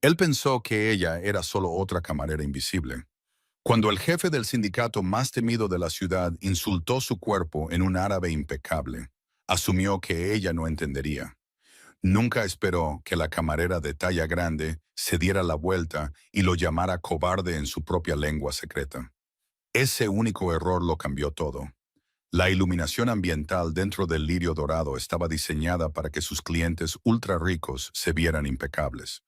Él pensó que ella era solo otra camarera invisible. Cuando el jefe del sindicato más temido de la ciudad insultó su cuerpo en un árabe impecable, asumió que ella no entendería. Nunca esperó que la camarera de talla grande se diera la vuelta y lo llamara cobarde en su propia lengua secreta. Ese único error lo cambió todo. La iluminación ambiental dentro del lirio dorado estaba diseñada para que sus clientes ultra ricos se vieran impecables.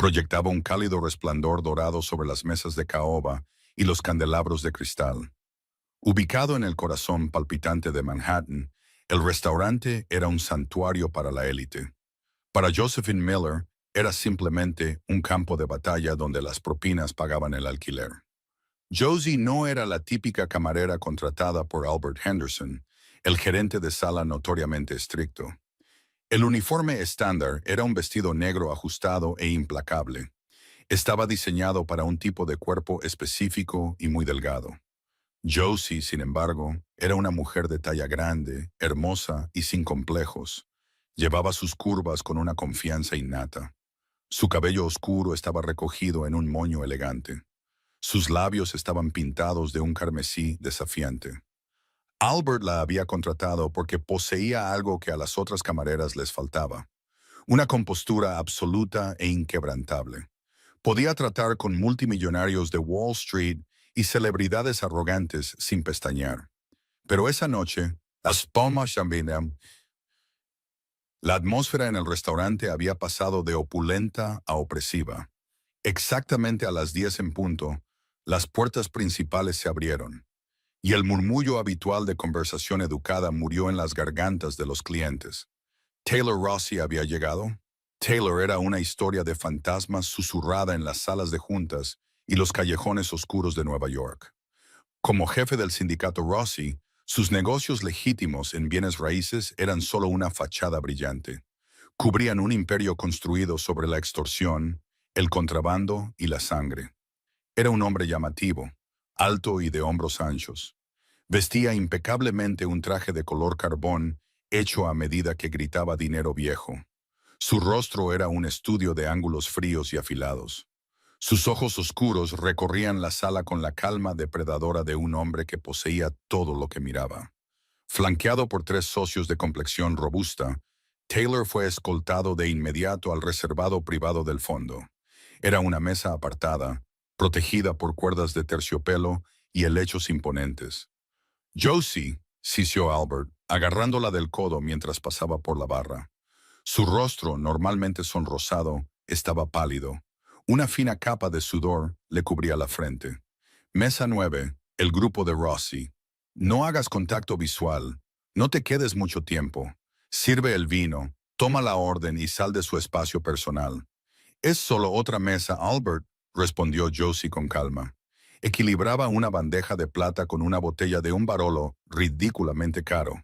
Proyectaba un cálido resplandor dorado sobre las mesas de caoba y los candelabros de cristal. Ubicado en el corazón palpitante de Manhattan, el restaurante era un santuario para la élite. Para Josephine Miller, era simplemente un campo de batalla donde las propinas pagaban el alquiler. Josie no era la típica camarera contratada por Albert Henderson, el gerente de sala notoriamente estricto. El uniforme estándar era un vestido negro ajustado e implacable. Estaba diseñado para un tipo de cuerpo específico y muy delgado. Josie, sin embargo, era una mujer de talla grande, hermosa y sin complejos. Llevaba sus curvas con una confianza innata. Su cabello oscuro estaba recogido en un moño elegante. Sus labios estaban pintados de un carmesí desafiante. Albert la había contratado porque poseía algo que a las otras camareras les faltaba, una compostura absoluta e inquebrantable. Podía tratar con multimillonarios de Wall Street y celebridades arrogantes sin pestañear. Pero esa noche, las palmas también. La atmósfera en el restaurante había pasado de opulenta a opresiva. Exactamente a las 10 en punto, las puertas principales se abrieron, y el murmullo habitual de conversación educada murió en las gargantas de los clientes. Taylor Rossi había llegado. Taylor era una historia de fantasmas susurrada en las salas de juntas y los callejones oscuros de Nueva York. Como jefe del sindicato Rossi, sus negocios legítimos en bienes raíces eran solo una fachada brillante. Cubrían un imperio construido sobre la extorsión, el contrabando y la sangre. Era un hombre llamativo, alto y de hombros anchos. Vestía impecablemente un traje de color carbón hecho a medida que gritaba dinero viejo. Su rostro era un estudio de ángulos fríos y afilados. Sus ojos oscuros recorrían la sala con la calma depredadora de un hombre que poseía todo lo que miraba. Flanqueado por tres socios de complexión robusta, Taylor fue escoltado de inmediato al reservado privado del fondo. Era una mesa apartada, protegida por cuerdas de terciopelo y helechos imponentes. Josie, sisió Albert, agarrándola del codo mientras pasaba por la barra. Su rostro, normalmente sonrosado, estaba pálido. Una fina capa de sudor le cubría la frente. Mesa 9, el grupo de Rossi. No hagas contacto visual. No te quedes mucho tiempo. Sirve el vino, toma la orden y sal de su espacio personal. Es solo otra mesa, Albert, respondió Josie con calma. Equilibraba una bandeja de plata con una botella de un Barolo ridículamente caro.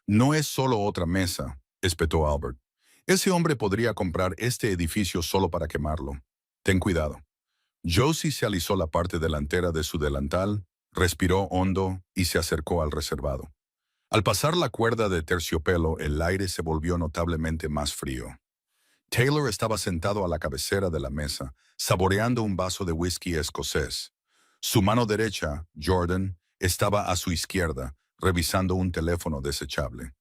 No es solo otra mesa, espetó Albert. Ese hombre podría comprar este edificio solo para quemarlo. Ten cuidado. Josie se alisó la parte delantera de su delantal, respiró hondo y se acercó al reservado. Al pasar la cuerda de terciopelo, el aire se volvió notablemente más frío. Taylor estaba sentado a la cabecera de la mesa, saboreando un vaso de whisky escocés. Su mano derecha, Jordan, estaba a su izquierda, revisando un teléfono desechable.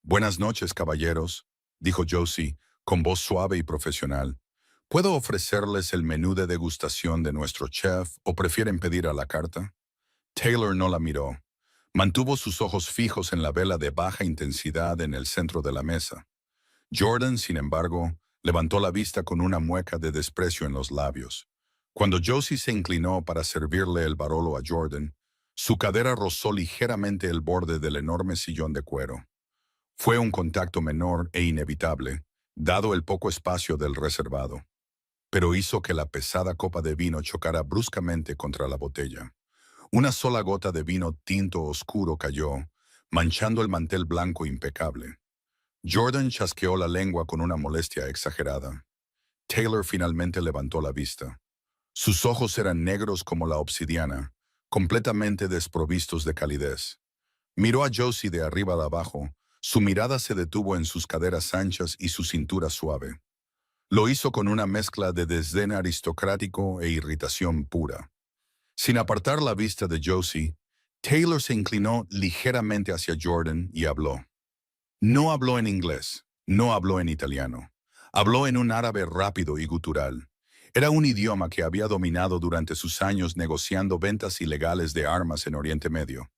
Buenas noches, caballeros, dijo Josie, con voz suave y profesional. ¿Puedo ofrecerles el menú de degustación de nuestro chef o prefieren pedir a la carta? Taylor no la miró. Mantuvo sus ojos fijos en la vela de baja intensidad en el centro de la mesa. Jordan, sin embargo, levantó la vista con una mueca de desprecio en los labios. Cuando Josie se inclinó para servirle el Barolo a Jordan, su cadera rozó ligeramente el borde del enorme sillón de cuero. Fue un contacto menor e inevitable, dado el poco espacio del reservado, pero hizo que la pesada copa de vino chocara bruscamente contra la botella. Una sola gota de vino tinto oscuro cayó, manchando el mantel blanco impecable. Jordan chasqueó la lengua con una molestia exagerada. Taylor finalmente levantó la vista. Sus ojos eran negros como la obsidiana, completamente desprovistos de calidez. Miró a Josie de arriba a abajo. Su mirada se detuvo en sus caderas anchas y su cintura suave. Lo hizo con una mezcla de desdén aristocrático e irritación pura. Sin apartar la vista de Josie, Taylor se inclinó ligeramente hacia Jordan y habló. No habló en inglés, no habló en italiano. Habló en un árabe rápido y gutural. Era un idioma que había dominado durante sus años negociando ventas ilegales de armas en Oriente Medio.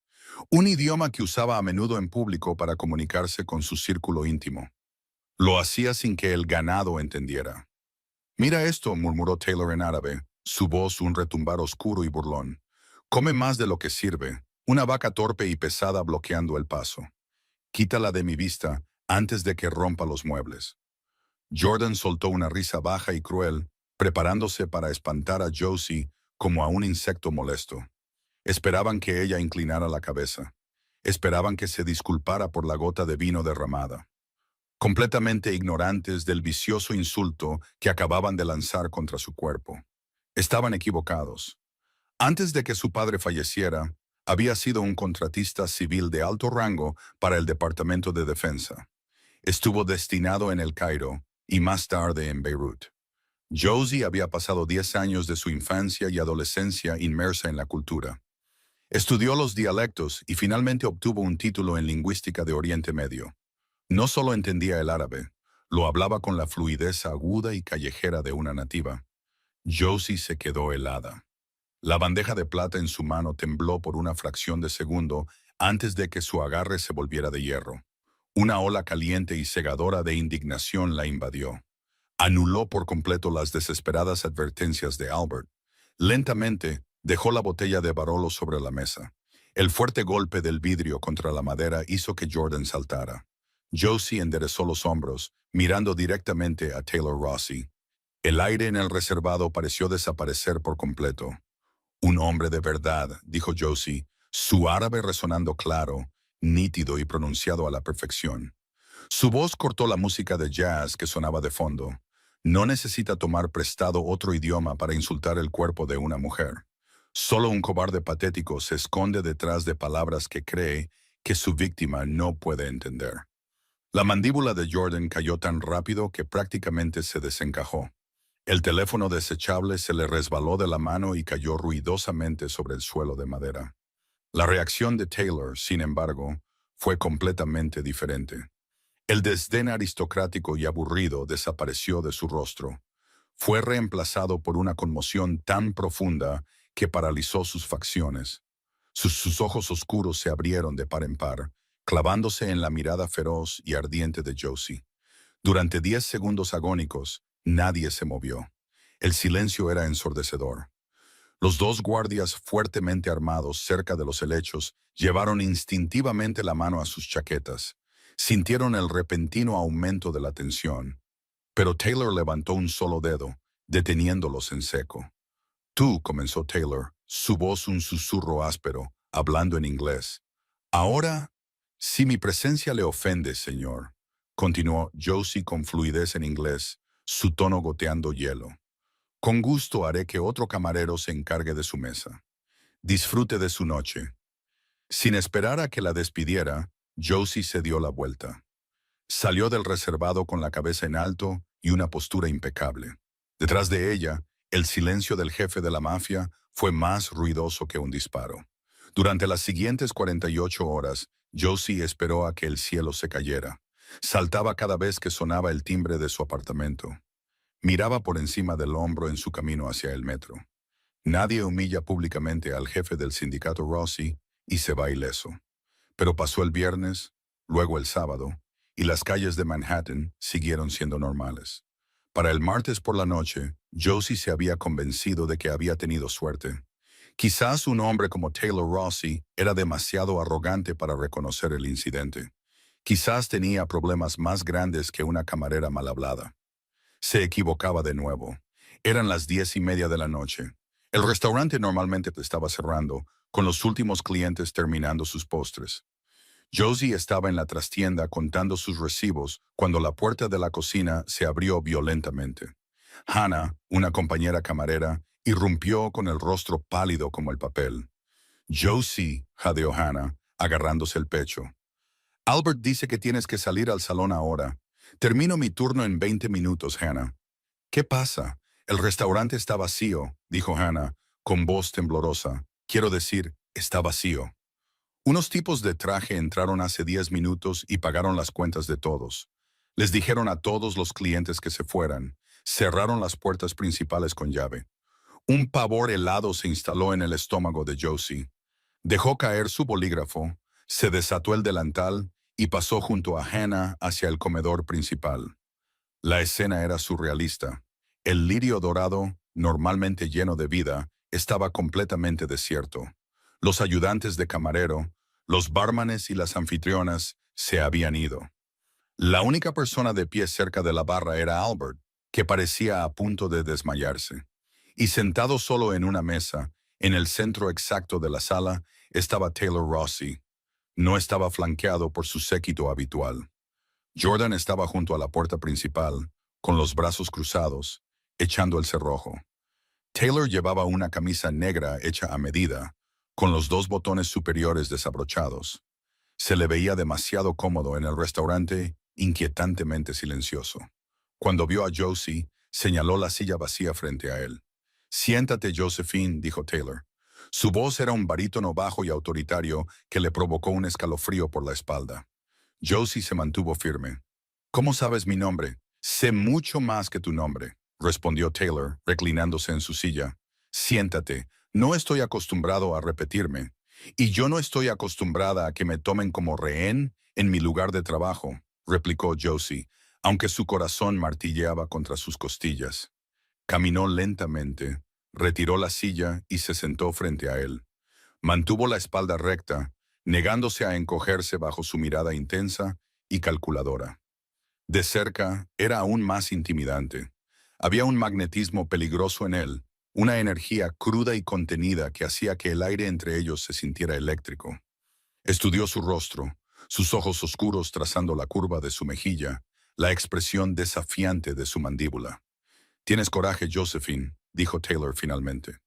Un idioma que usaba a menudo en público para comunicarse con su círculo íntimo. Lo hacía sin que el ganado entendiera. Mira esto, murmuró Taylor en árabe, su voz un retumbar oscuro y burlón. Come más de lo que sirve, una vaca torpe y pesada bloqueando el paso. Quítala de mi vista antes de que rompa los muebles. Jordan soltó una risa baja y cruel, preparándose para espantar a Josie como a un insecto molesto. Esperaban que ella inclinara la cabeza. Esperaban que se disculpara por la gota de vino derramada. Completamente ignorantes del vicioso insulto que acababan de lanzar contra su cuerpo. Estaban equivocados. Antes de que su padre falleciera, había sido un contratista civil de alto rango para el Departamento de Defensa. Estuvo destinado en El Cairo y más tarde en Beirut. Josie había pasado 10 años de su infancia y adolescencia inmersa en la cultura. Estudió los dialectos y finalmente obtuvo un título en lingüística de Oriente Medio. No solo entendía el árabe, lo hablaba con la fluidez aguda y callejera de una nativa. Josie se quedó helada. La bandeja de plata en su mano tembló por una fracción de segundo antes de que su agarre se volviera de hierro. Una ola caliente y cegadora de indignación la invadió. Anuló por completo las desesperadas advertencias de Albert. Lentamente, dejó la botella de Barolo sobre la mesa. El fuerte golpe del vidrio contra la madera hizo que Jordan saltara. Josie enderezó los hombros, mirando directamente a Taylor Rossi. El aire en el reservado pareció desaparecer por completo. Un hombre de verdad, dijo Josie, su árabe resonando claro, nítido y pronunciado a la perfección. Su voz cortó la música de jazz que sonaba de fondo. No necesita tomar prestado otro idioma para insultar el cuerpo de una mujer. Solo un cobarde patético se esconde detrás de palabras que cree que su víctima no puede entender. La mandíbula de Jordan cayó tan rápido que prácticamente se desencajó. El teléfono desechable se le resbaló de la mano y cayó ruidosamente sobre el suelo de madera. La reacción de Taylor, sin embargo, fue completamente diferente. El desdén aristocrático y aburrido desapareció de su rostro. Fue reemplazado por una conmoción tan profunda que paralizó sus facciones. Sus ojos oscuros se abrieron de par en par, clavándose en la mirada feroz y ardiente de Josie. Durante 10 segundos agónicos, nadie se movió. El silencio era ensordecedor. Los dos guardias fuertemente armados cerca de los helechos llevaron instintivamente la mano a sus chaquetas. Sintieron el repentino aumento de la tensión. Pero Taylor levantó un solo dedo, deteniéndolos en seco. Tú, comenzó Taylor, su voz un susurro áspero, hablando en inglés. Ahora, si mi presencia le ofende, señor, continuó Josie con fluidez en inglés, su tono goteando hielo. Con gusto haré que otro camarero se encargue de su mesa. Disfrute de su noche. Sin esperar a que la despidiera, Josie se dio la vuelta. Salió del reservado con la cabeza en alto y una postura impecable. Detrás de ella, el silencio del jefe de la mafia fue más ruidoso que un disparo. Durante las siguientes 48 horas, Josie esperó a que el cielo se cayera. Saltaba cada vez que sonaba el timbre de su apartamento. Miraba por encima del hombro en su camino hacia el metro. Nadie humilla públicamente al jefe del sindicato Rossi y se va ileso. Pero pasó el viernes, luego el sábado, y las calles de Manhattan siguieron siendo normales. Para el martes por la noche, Josie se había convencido de que había tenido suerte. Quizás un hombre como Taylor Rossi era demasiado arrogante para reconocer el incidente. Quizás tenía problemas más grandes que una camarera mal hablada. Se equivocaba de nuevo. Eran las 10:30 de la noche. El restaurante normalmente estaba cerrando, con los últimos clientes terminando sus postres. Josie estaba en la trastienda contando sus recibos cuando la puerta de la cocina se abrió violentamente. Hannah, una compañera camarera, irrumpió con el rostro pálido como el papel. Josie, jadeó Hannah, agarrándose el pecho. Albert dice que tienes que salir al salón ahora. Termino mi turno en 20 minutos, Hannah. ¿Qué pasa? El restaurante está vacío, dijo Hannah, con voz temblorosa. Quiero decir, está vacío. Unos tipos de traje entraron hace 10 minutos y pagaron las cuentas de todos. Les dijeron a todos los clientes que se fueran. Cerraron las puertas principales con llave. Un pavor helado se instaló en el estómago de Josie. Dejó caer su bolígrafo, se desató el delantal y pasó junto a Hannah hacia el comedor principal. La escena era surrealista. El lirio dorado, normalmente lleno de vida, estaba completamente desierto. Los ayudantes de camarero, los barmanes y las anfitrionas se habían ido. La única persona de pie cerca de la barra era Albert, que parecía a punto de desmayarse. Y sentado solo en una mesa, en el centro exacto de la sala, estaba Taylor Rossi. No estaba flanqueado por su séquito habitual. Jordan estaba junto a la puerta principal, con los brazos cruzados, echando el cerrojo. Taylor llevaba una camisa negra hecha a medida, con los dos botones superiores desabrochados. Se le veía demasiado cómodo en el restaurante, inquietantemente silencioso. Cuando vio a Josie, señaló la silla vacía frente a él. «Siéntate, Josephine», dijo Taylor. Su voz era un barítono bajo y autoritario que le provocó un escalofrío por la espalda. Josie se mantuvo firme. «¿Cómo sabes mi nombre?» «Sé mucho más que tu nombre», respondió Taylor, reclinándose en su silla. «Siéntate. No estoy acostumbrado a repetirme. Y yo no estoy acostumbrada a que me tomen como rehén en mi lugar de trabajo», replicó Josie, aunque su corazón martilleaba contra sus costillas. Caminó lentamente, retiró la silla y se sentó frente a él. Mantuvo la espalda recta, negándose a encogerse bajo su mirada intensa y calculadora. De cerca era aún más intimidante. Había un magnetismo peligroso en él, una energía cruda y contenida que hacía que el aire entre ellos se sintiera eléctrico. Estudió su rostro, sus ojos oscuros trazando la curva de su mejilla, la expresión desafiante de su mandíbula. «Tienes coraje, Josephine», dijo Taylor finalmente.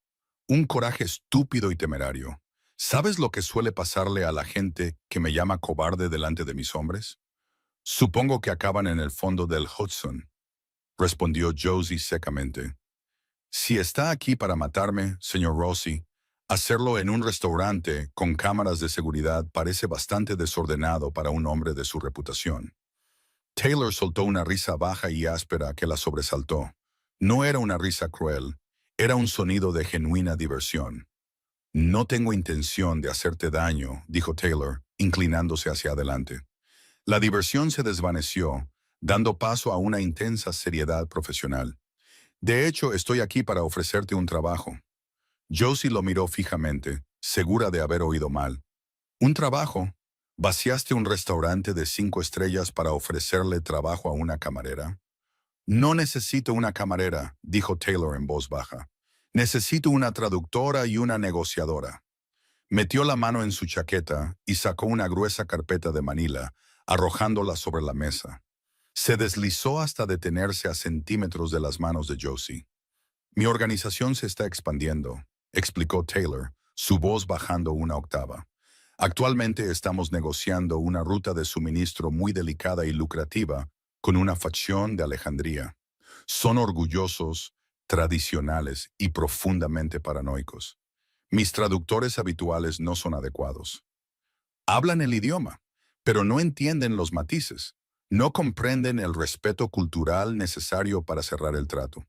«Un coraje estúpido y temerario. ¿Sabes lo que suele pasarle a la gente que me llama cobarde delante de mis hombres? Supongo que acaban en el fondo del Hudson», respondió Josie secamente. «Si está aquí para matarme, señor Rossi, hacerlo en un restaurante con cámaras de seguridad parece bastante desordenado para un hombre de su reputación». Taylor soltó una risa baja y áspera que la sobresaltó. No era una risa cruel, era un sonido de genuina diversión. «No tengo intención de hacerte daño», dijo Taylor, inclinándose hacia adelante. La diversión se desvaneció, dando paso a una intensa seriedad profesional. «De hecho, estoy aquí para ofrecerte un trabajo». Josie lo miró fijamente, segura de haber oído mal. «¿Un trabajo? ¿Vaciaste un restaurante de 5 estrellas para ofrecerle trabajo a una camarera?» «No necesito una camarera», dijo Taylor en voz baja. «Necesito una traductora y una negociadora». Metió la mano en su chaqueta y sacó una gruesa carpeta de Manila, arrojándola sobre la mesa. Se deslizó hasta detenerse a centímetros de las manos de Josie. «Mi organización se está expandiendo», explicó Taylor, su voz bajando una octava. «Actualmente estamos negociando una ruta de suministro muy delicada y lucrativa con una facción de Alejandría. Son orgullosos, tradicionales y profundamente paranoicos. Mis traductores habituales no son adecuados. Hablan el idioma, pero no entienden los matices. No comprenden el respeto cultural necesario para cerrar el trato».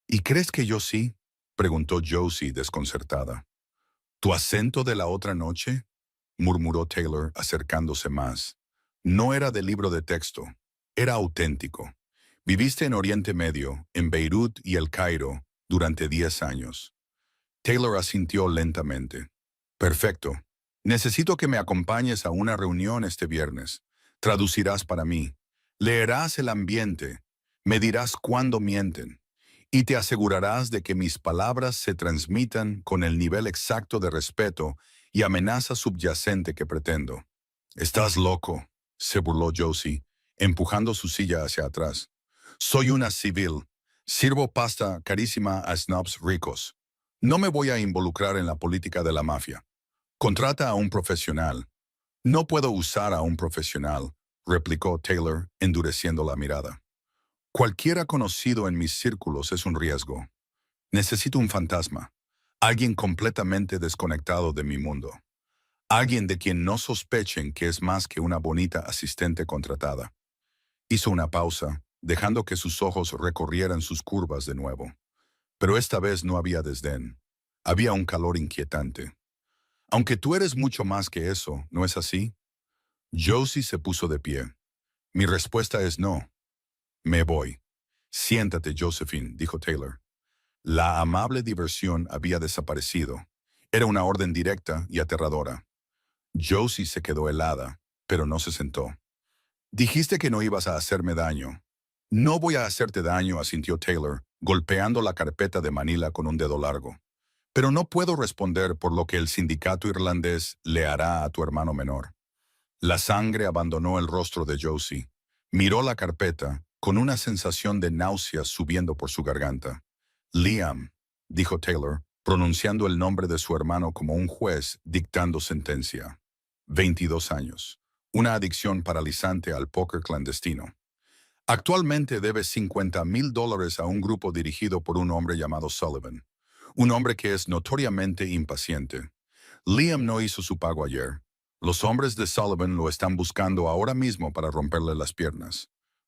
«¿Y crees que yo sí?», preguntó Josie desconcertada. «¿Tu acento de la otra noche?», murmuró Taylor acercándose más. «No era de libro de texto, era auténtico. Viviste en Oriente Medio, en Beirut y El Cairo, durante 10 años». Taylor asintió lentamente. «Perfecto. Necesito que me acompañes a una reunión este viernes. Traducirás para mí. Leerás el ambiente. Me dirás cuándo mienten. Y te asegurarás de que mis palabras se transmitan con el nivel exacto de respeto y amenaza subyacente que pretendo». «Estás loco», se burló Josie, empujando su silla hacia atrás. «Soy una civil. Sirvo pasta carísima a snobs ricos. No me voy a involucrar en la política de la mafia. Contrata a un profesional». «No puedo usar a un profesional», replicó Taylor, endureciendo la mirada. Cualquiera conocido en mis círculos es un riesgo. Necesito un fantasma, alguien completamente desconectado de mi mundo, alguien de quien no sospechen que es más que una bonita asistente contratada. Hizo una pausa, dejando que sus ojos recorrieran sus curvas de nuevo. Pero esta vez no había desdén. Había un calor inquietante. Aunque tú eres mucho más que eso, ¿no es así? Josie se puso de pie. Mi respuesta es no. Me voy. Siéntate, Josephine, dijo Taylor. La amable diversión había desaparecido. Era una orden directa y aterradora. Josie se quedó helada, pero no se sentó. Dijiste que no ibas a hacerme daño. No voy a hacerte daño, asintió Taylor, golpeando la carpeta de Manila con un dedo largo. Pero no puedo responder por lo que el sindicato irlandés le hará a tu hermano menor. La sangre abandonó el rostro de Josie. Miró la carpeta, con una sensación de náuseas subiendo por su garganta. Liam, dijo Taylor, pronunciando el nombre de su hermano como un juez dictando sentencia. 22 años. Una adicción paralizante al póker clandestino. Actualmente debe $50,000 a un grupo dirigido por un hombre llamado Sullivan. Un hombre que es notoriamente impaciente. Liam no hizo su pago ayer. Los hombres de Sullivan lo están buscando ahora mismo para romperle las piernas.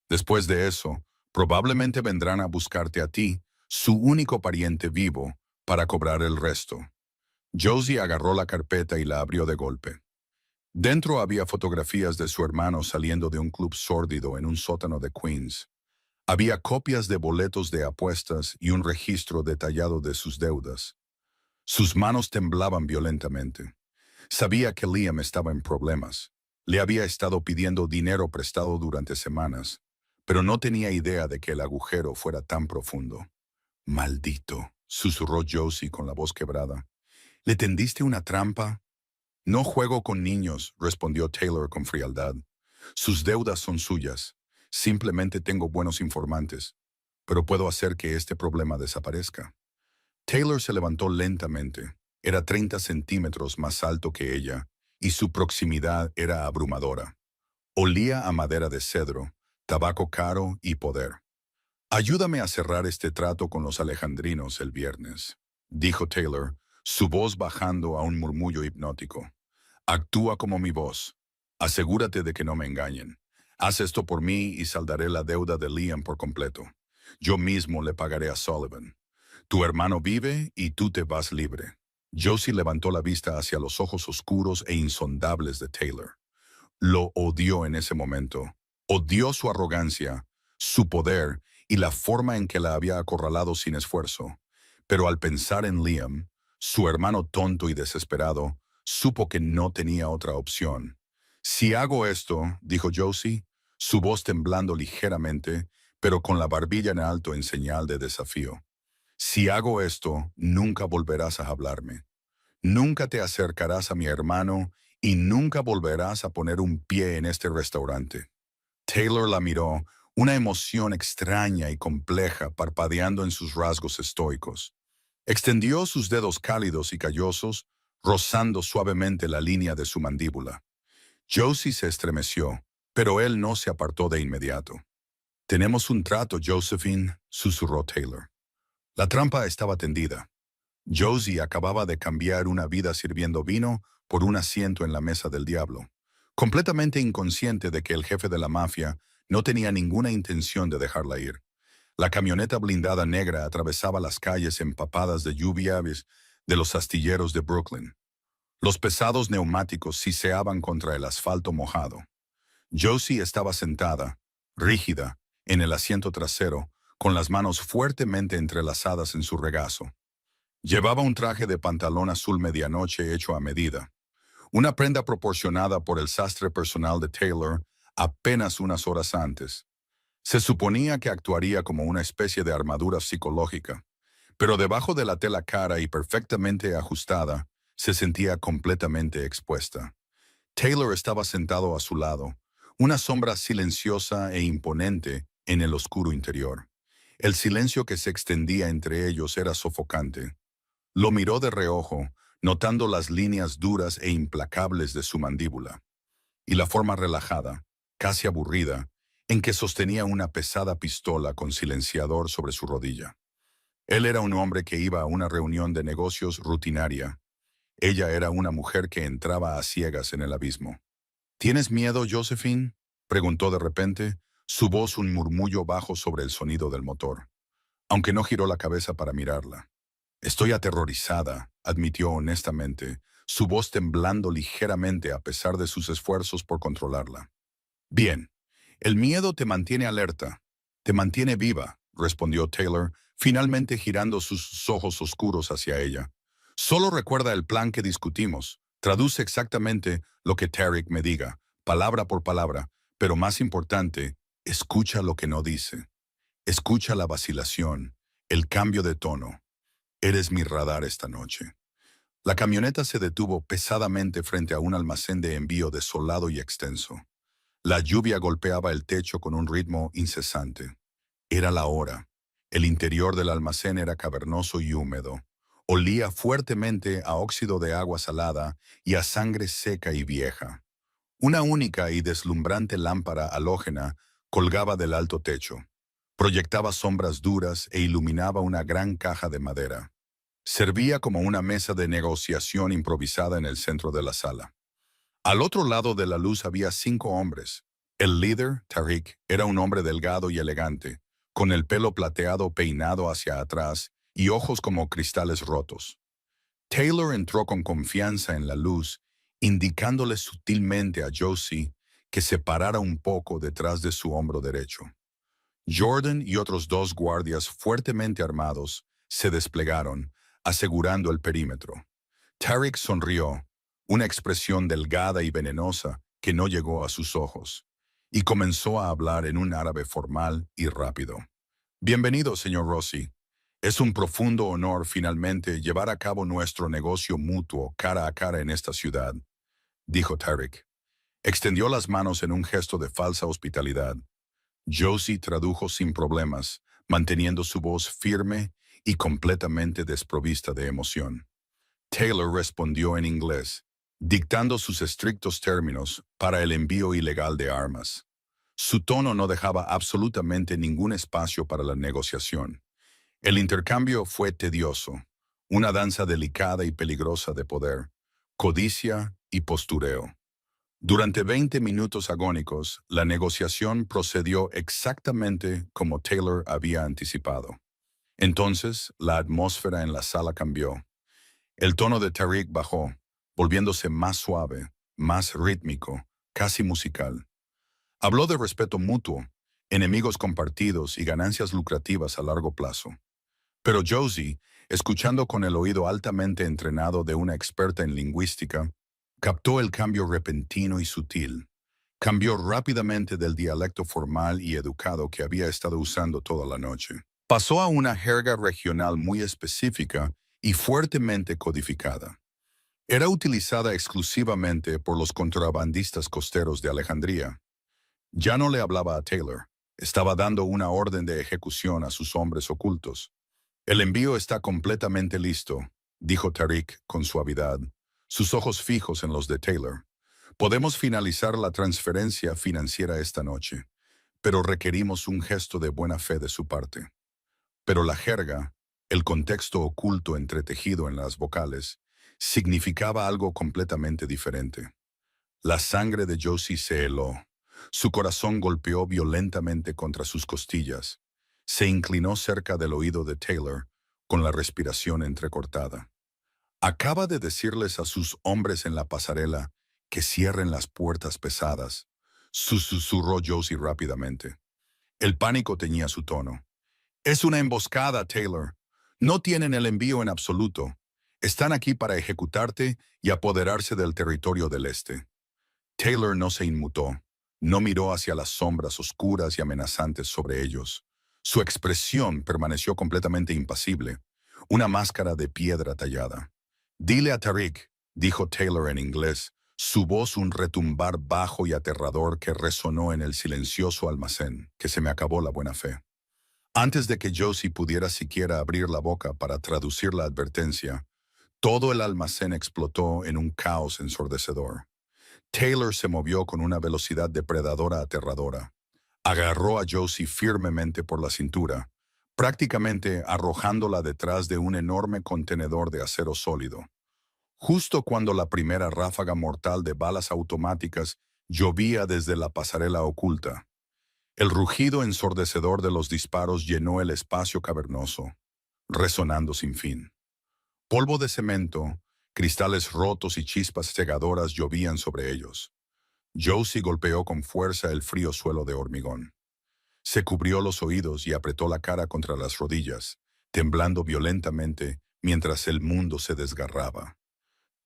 Después de eso, probablemente vendrán a buscarte a ti, su único pariente vivo, para cobrar el resto. Josie agarró la carpeta y la abrió de golpe. Dentro había fotografías de su hermano saliendo de un club sórdido en un sótano de Queens. Había copias de boletos de apuestas y un registro detallado de sus deudas. Sus manos temblaban violentamente. Sabía que Liam estaba en problemas. Le había estado pidiendo dinero prestado durante semanas, pero no tenía idea de que el agujero fuera tan profundo. «Maldito», susurró Josie con la voz quebrada. «¿Le tendiste una trampa?» «No juego con niños», respondió Taylor con frialdad. «Sus deudas son suyas. Simplemente tengo buenos informantes, pero puedo hacer que este problema desaparezca». Taylor se levantó lentamente. Era 30 centímetros más alto que ella, y su proximidad era abrumadora. Olía a madera de cedro, tabaco caro y poder. «Ayúdame a cerrar este trato con los alejandrinos el viernes», dijo Taylor, su voz bajando a un murmullo hipnótico. «Actúa como mi voz. Asegúrate de que no me engañen. Haz esto por mí y saldaré la deuda de Liam por completo. Yo mismo le pagaré a Sullivan. Tu hermano vive y tú te vas libre». Josie levantó la vista hacia los ojos oscuros e insondables de Taylor. Lo odió en ese momento. Odió su arrogancia, su poder y la forma en que la había acorralado sin esfuerzo. Pero al pensar en Liam, su hermano tonto y desesperado, supo que no tenía otra opción. «Si hago esto», dijo Josie, su voz temblando ligeramente, pero con la barbilla en alto en señal de desafío. «Si hago esto, nunca volverás a hablarme. Nunca te acercarás a mi hermano y nunca volverás a poner un pie en este restaurante». Taylor la miró, una emoción extraña y compleja parpadeando en sus rasgos estoicos. Extendió sus dedos cálidos y callosos, rozando suavemente la línea de su mandíbula. Josie se estremeció, pero él no se apartó de inmediato. «Tenemos un trato, Josephine», susurró Taylor. La trampa estaba tendida. Josie acababa de cambiar una vida sirviendo vino por un asiento en la mesa del diablo, completamente inconsciente de que el jefe de la mafia no tenía ninguna intención de dejarla ir. La camioneta blindada negra atravesaba las calles empapadas de lluvia de los astilleros de Brooklyn. Los pesados neumáticos siseaban contra el asfalto mojado. Josie estaba sentada, rígida, en el asiento trasero, con las manos fuertemente entrelazadas en su regazo. Llevaba un traje de pantalón azul medianoche hecho a medida, una prenda proporcionada por el sastre personal de Taylor apenas unas horas antes. Se suponía que actuaría como una especie de armadura psicológica, pero debajo de la tela cara y perfectamente ajustada, se sentía completamente expuesta. Taylor estaba sentado a su lado, una sombra silenciosa e imponente en el oscuro interior. El silencio que se extendía entre ellos era sofocante. Lo miró de reojo, notando las líneas duras e implacables de su mandíbula, y la forma relajada, casi aburrida, en que sostenía una pesada pistola con silenciador sobre su rodilla. Él era un hombre que iba a una reunión de negocios rutinaria. Ella era una mujer que entraba a ciegas en el abismo. ¿Tienes miedo, Josephine?, preguntó de repente, su voz un murmullo bajo sobre el sonido del motor, aunque no giró la cabeza para mirarla. Estoy aterrorizada, admitió honestamente, su voz temblando ligeramente a pesar de sus esfuerzos por controlarla. Bien, el miedo te mantiene alerta, te mantiene viva, respondió Taylor, finalmente girando sus ojos oscuros hacia ella. Solo recuerda el plan que discutimos. Traduce exactamente lo que Tarek me diga, palabra por palabra, pero más importante, escucha lo que no dice. Escucha la vacilación, el cambio de tono. Eres mi radar esta noche. La camioneta se detuvo pesadamente frente a un almacén de envío desolado y extenso. La lluvia golpeaba el techo con un ritmo incesante. Era la hora. El interior del almacén era cavernoso y húmedo. Olía fuertemente a óxido de agua salada y a sangre seca y vieja. Una única y deslumbrante lámpara halógena colgaba del alto techo. Proyectaba sombras duras e iluminaba una gran caja de madera. Servía como una mesa de negociación improvisada en el centro de la sala. Al otro lado de la luz había 5 hombres. El líder, Tariq, era un hombre delgado y elegante, con el pelo plateado peinado hacia atrás y ojos como cristales rotos. Taylor entró con confianza en la luz, indicándole sutilmente a Josie que se parara un poco detrás de su hombro derecho. Jordan y otros 2 guardias fuertemente armados se desplegaron, asegurando el perímetro. Tariq sonrió, una expresión delgada y venenosa que no llegó a sus ojos, y comenzó a hablar en un árabe formal y rápido. Bienvenido, señor Rossi. Es un profundo honor finalmente llevar a cabo nuestro negocio mutuo cara a cara en esta ciudad, dijo Tariq. Extendió las manos en un gesto de falsa hospitalidad. Josie tradujo sin problemas, manteniendo su voz firme y completamente desprovista de emoción. Taylor respondió en inglés, dictando sus estrictos términos para el envío ilegal de armas. Su tono no dejaba absolutamente ningún espacio para la negociación. El intercambio fue tedioso, una danza delicada y peligrosa de poder, codicia y postureo. Durante 20 minutos agónicos, la negociación procedió exactamente como Taylor había anticipado. Entonces, la atmósfera en la sala cambió. El tono de Tariq bajó, volviéndose más suave, más rítmico, casi musical. Habló de respeto mutuo, enemigos compartidos y ganancias lucrativas a largo plazo. Pero Josie, escuchando con el oído altamente entrenado de una experta en lingüística, captó el cambio repentino y sutil. Cambió rápidamente del dialecto formal y educado que había estado usando toda la noche. Pasó a una jerga regional muy específica y fuertemente codificada. Era utilizada exclusivamente por los contrabandistas costeros de Alejandría. Ya no le hablaba a Taylor, estaba dando una orden de ejecución a sus hombres ocultos. El envío está completamente listo, dijo Tariq con suavidad, sus ojos fijos en los de Taylor. Podemos finalizar la transferencia financiera esta noche, pero requerimos un gesto de buena fe de su parte. Pero la jerga, el contexto oculto entretejido en las vocales, significaba algo completamente diferente. La sangre de Josie se heló. Su corazón golpeó violentamente contra sus costillas. Se inclinó cerca del oído de Taylor, con la respiración entrecortada. Acaba de decirles a sus hombres en la pasarela que cierren las puertas pesadas, susurró Josie rápidamente. El pánico teñía su tono. Es una emboscada, Taylor. No tienen el envío en absoluto. Están aquí para ejecutarte y apoderarse del territorio del este. Taylor no se inmutó. No miró hacia las sombras oscuras y amenazantes sobre ellos. Su expresión permaneció completamente impasible, una máscara de piedra tallada. Dile a Tariq, dijo Taylor en inglés, su voz un retumbar bajo y aterrador que resonó en el silencioso almacén, que se me acabó la buena fe. Antes de que Josie pudiera siquiera abrir la boca para traducir la advertencia, todo el almacén explotó en un caos ensordecedor. Taylor se movió con una velocidad depredadora aterradora. Agarró a Josie firmemente por la cintura, prácticamente arrojándola detrás de un enorme contenedor de acero sólido. Justo cuando la primera ráfaga mortal de balas automáticas llovía desde la pasarela oculta, el rugido ensordecedor de los disparos llenó el espacio cavernoso, resonando sin fin. Polvo de cemento, cristales rotos y chispas cegadoras llovían sobre ellos. Josie golpeó con fuerza el frío suelo de hormigón. Se cubrió los oídos y apretó la cara contra las rodillas, temblando violentamente mientras el mundo se desgarraba.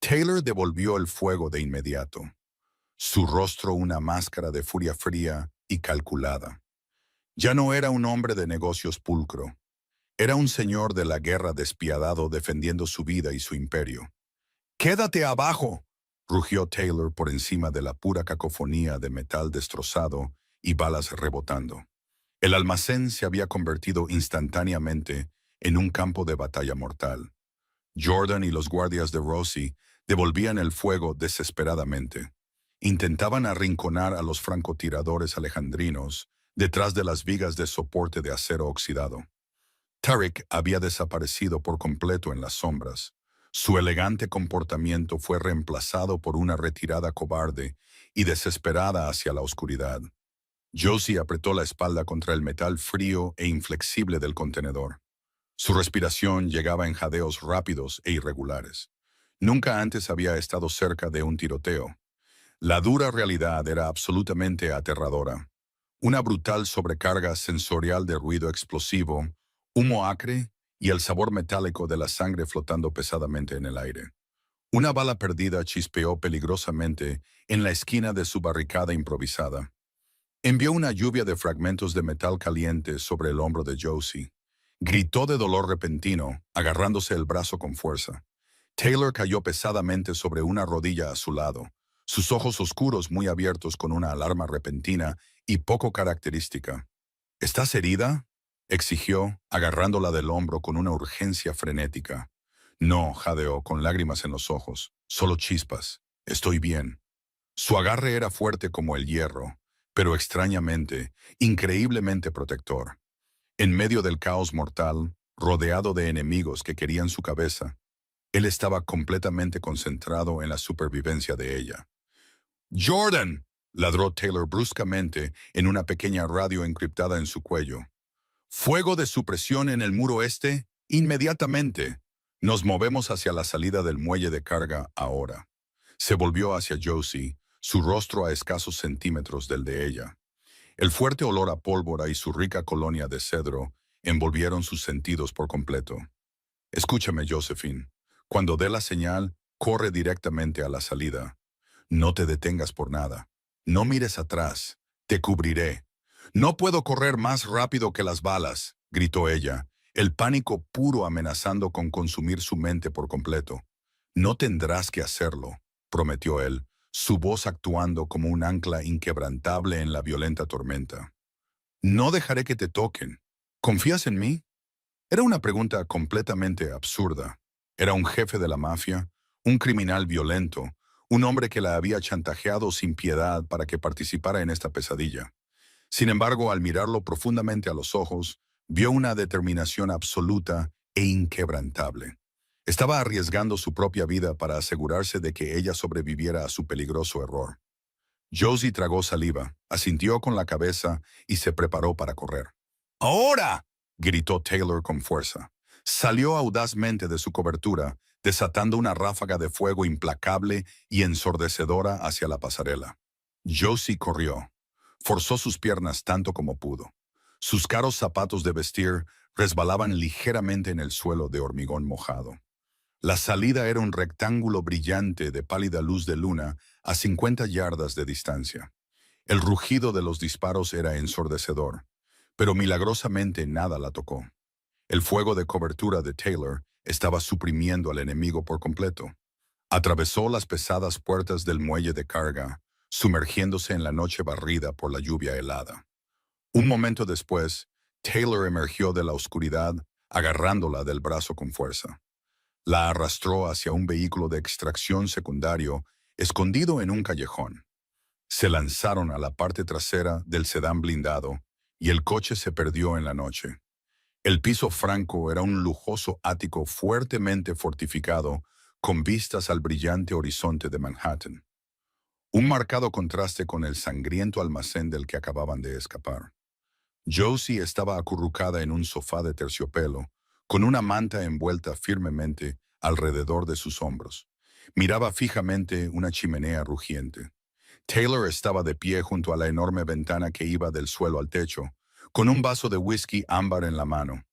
Taylor devolvió el fuego de inmediato, su rostro una máscara de furia fría y calculada. Ya no era un hombre de negocios pulcro, era un señor de la guerra despiadado defendiendo su vida y su imperio. «¡Quédate abajo!», rugió Taylor por encima de la pura cacofonía de metal destrozado y balas rebotando. El almacén se había convertido instantáneamente en un campo de batalla mortal. Jordan y los guardias de Rosie devolvían el fuego desesperadamente. Intentaban arrinconar a los francotiradores alejandrinos detrás de las vigas de soporte de acero oxidado. Tarek había desaparecido por completo en las sombras. Su elegante comportamiento fue reemplazado por una retirada cobarde y desesperada hacia la oscuridad. Josie apretó la espalda contra el metal frío e inflexible del contenedor. Su respiración llegaba en jadeos rápidos e irregulares. Nunca antes había estado cerca de un tiroteo. La dura realidad era absolutamente aterradora. Una brutal sobrecarga sensorial de ruido explosivo, humo acre y el sabor metálico de la sangre flotando pesadamente en el aire. Una bala perdida chispeó peligrosamente en la esquina de su barricada improvisada. Envió una lluvia de fragmentos de metal caliente sobre el hombro de Josie. Gritó de dolor repentino, agarrándose el brazo con fuerza. Taylor cayó pesadamente sobre una rodilla a su lado, sus ojos oscuros muy abiertos con una alarma repentina y poco característica. «¿Estás herida?», exigió, agarrándola del hombro con una urgencia frenética. «No», jadeó, con lágrimas en los ojos, «solo chispas. Estoy bien». Su agarre era fuerte como el hierro, pero extrañamente, increíblemente protector. En medio del caos mortal, rodeado de enemigos que querían su cabeza, él estaba completamente concentrado en la supervivencia de ella. «¡Jordan!», ladró Taylor bruscamente en una pequeña radio encriptada en su cuello. «¡Fuego de supresión en el muro este! ¡Inmediatamente! Nos movemos hacia la salida del muelle de carga ahora». Se volvió hacia Josie, su rostro a escasos centímetros del de ella. El fuerte olor a pólvora y su rica colonia de cedro envolvieron sus sentidos por completo. «Escúchame, Josephine. Cuando dé la señal, corre directamente a la salida. No te detengas por nada. No mires atrás. Te cubriré». «No puedo correr más rápido que las balas», gritó ella, el pánico puro amenazando con consumir su mente por completo. «No tendrás que hacerlo», prometió él, su voz actuando como un ancla inquebrantable en la violenta tormenta. «No dejaré que te toquen. ¿Confías en mí?». Era una pregunta completamente absurda. Era un jefe de la mafia, un criminal violento, un hombre que la había chantajeado sin piedad para que participara en esta pesadilla. Sin embargo, al mirarlo profundamente a los ojos, vio una determinación absoluta e inquebrantable. Estaba arriesgando su propia vida para asegurarse de que ella sobreviviera a su peligroso error. Josie tragó saliva, asintió con la cabeza y se preparó para correr. «¡Ahora!», gritó Taylor con fuerza. Salió audazmente de su cobertura, desatando una ráfaga de fuego implacable y ensordecedora hacia la pasarela. Josie corrió. Forzó sus piernas tanto como pudo. Sus caros zapatos de vestir resbalaban ligeramente en el suelo de hormigón mojado. La salida era un rectángulo brillante de pálida luz de luna a 50 yardas de distancia. El rugido de los disparos era ensordecedor, pero milagrosamente nada la tocó. El fuego de cobertura de Taylor estaba suprimiendo al enemigo por completo. Atravesó las pesadas puertas del muelle de carga, sumergiéndose en la noche barrida por la lluvia helada. Un momento después, Taylor emergió de la oscuridad, agarrándola del brazo con fuerza. La arrastró hacia un vehículo de extracción secundario, escondido en un callejón. Se lanzaron a la parte trasera del sedán blindado y el coche se perdió en la noche. El piso franco era un lujoso ático fuertemente fortificado con vistas al brillante horizonte de Manhattan. Un marcado contraste con el sangriento almacén del que acababan de escapar. Josie estaba acurrucada en un sofá de terciopelo, con una manta envuelta firmemente alrededor de sus hombros. Miraba fijamente una chimenea rugiente. Taylor estaba de pie junto a la enorme ventana que iba del suelo al techo, con un vaso de whisky ámbar en la mano.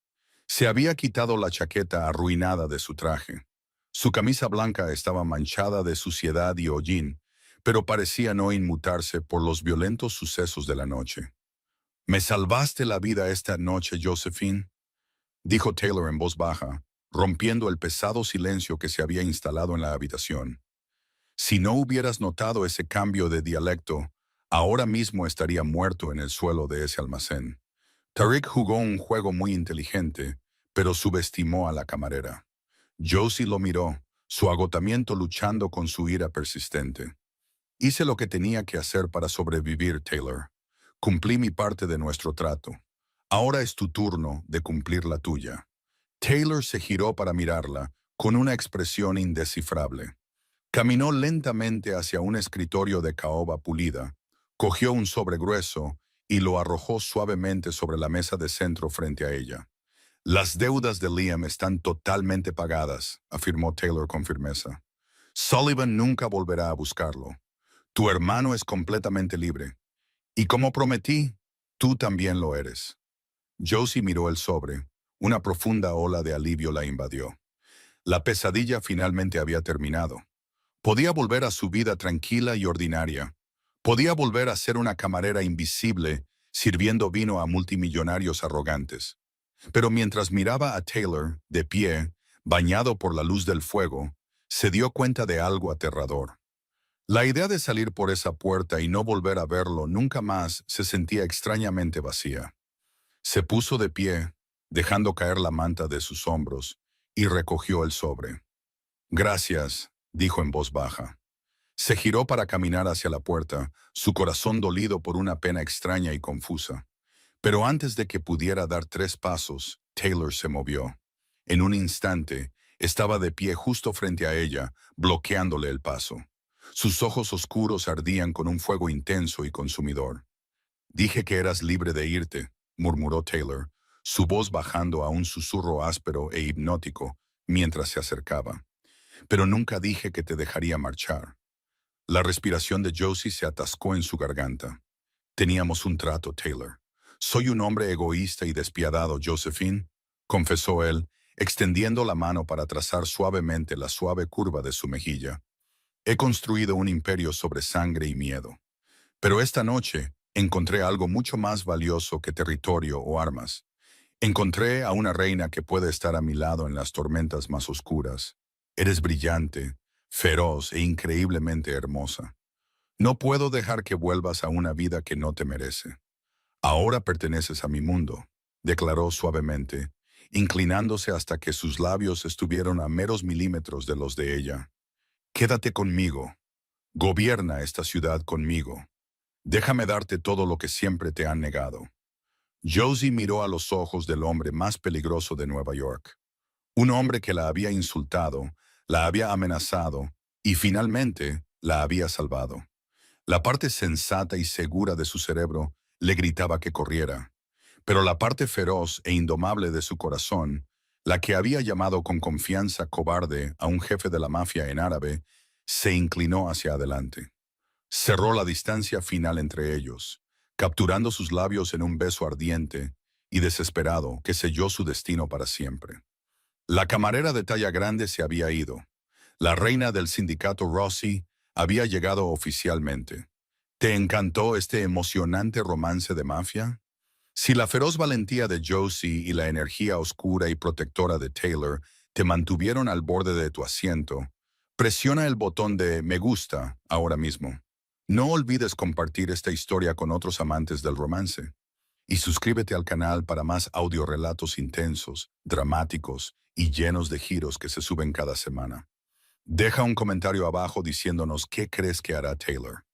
Se había quitado la chaqueta arruinada de su traje. Su camisa blanca estaba manchada de suciedad y hollín, pero parecía no inmutarse por los violentos sucesos de la noche. «Me salvaste la vida esta noche, Josephine», dijo Taylor en voz baja, rompiendo el pesado silencio que se había instalado en la habitación. «Si no hubieras notado ese cambio de dialecto, ahora mismo estaría muerto en el suelo de ese almacén». Tariq jugó un juego muy inteligente, pero subestimó a la camarera. Josie lo miró, su agotamiento luchando con su ira persistente. «Hice lo que tenía que hacer para sobrevivir, Taylor. Cumplí mi parte de nuestro trato. Ahora es tu turno de cumplir la tuya». Taylor se giró para mirarla, con una expresión indescifrable. Caminó lentamente hacia un escritorio de caoba pulida, cogió un sobre grueso y lo arrojó suavemente sobre la mesa de centro frente a ella. «Las deudas de Liam están totalmente pagadas», afirmó Taylor con firmeza. «Sullivan nunca volverá a buscarlo. Tu hermano es completamente libre. Y como prometí, tú también lo eres». Josie miró el sobre. Una profunda ola de alivio la invadió. La pesadilla finalmente había terminado. Podía volver a su vida tranquila y ordinaria. Podía volver a ser una camarera invisible, sirviendo vino a multimillonarios arrogantes. Pero mientras miraba a Taylor, de pie, bañado por la luz del fuego, se dio cuenta de algo aterrador. La idea de salir por esa puerta y no volver a verlo nunca más se sentía extrañamente vacía. Se puso de pie, dejando caer la manta de sus hombros, y recogió el sobre. «Gracias», dijo en voz baja. Se giró para caminar hacia la puerta, su corazón dolido por una pena extraña y confusa. Pero antes de que pudiera dar 3 pasos, Taylor se movió. En un instante, estaba de pie justo frente a ella, bloqueándole el paso. Sus ojos oscuros ardían con un fuego intenso y consumidor. «Dije que eras libre de irte», murmuró Taylor, su voz bajando a un susurro áspero e hipnótico mientras se acercaba. «Pero nunca dije que te dejaría marchar». La respiración de Josie se atascó en su garganta. «Teníamos un trato, Taylor. Soy un hombre egoísta y despiadado, Josephine», confesó él, extendiendo la mano para trazar suavemente la suave curva de su mejilla. «He construido un imperio sobre sangre y miedo. Pero esta noche encontré algo mucho más valioso que territorio o armas. Encontré a una reina que puede estar a mi lado en las tormentas más oscuras. Eres brillante, feroz e increíblemente hermosa. No puedo dejar que vuelvas a una vida que no te merece. Ahora perteneces a mi mundo», declaró suavemente, inclinándose hasta que sus labios estuvieron a meros milímetros de los de ella. «Quédate conmigo. Gobierna esta ciudad conmigo. Déjame darte todo lo que siempre te han negado». Josie miró a los ojos del hombre más peligroso de Nueva York. Un hombre que la había insultado, la había amenazado y finalmente la había salvado. La parte sensata y segura de su cerebro le gritaba que corriera, pero la parte feroz e indomable de su corazón, la que había llamado con confianza cobarde a un jefe de la mafia en árabe, se inclinó hacia adelante. Cerró la distancia final entre ellos, capturando sus labios en un beso ardiente y desesperado que selló su destino para siempre. La camarera de talla grande se había ido. La reina del sindicato Rossi había llegado oficialmente. ¿Te encantó este emocionante romance de mafia? Si la feroz valentía de Josie y la energía oscura y protectora de Taylor te mantuvieron al borde de tu asiento, presiona el botón de me gusta ahora mismo. No olvides compartir esta historia con otros amantes del romance. Y suscríbete al canal para más audiorelatos intensos, dramáticos y llenos de giros que se suben cada semana. Deja un comentario abajo diciéndonos qué crees que hará Taylor.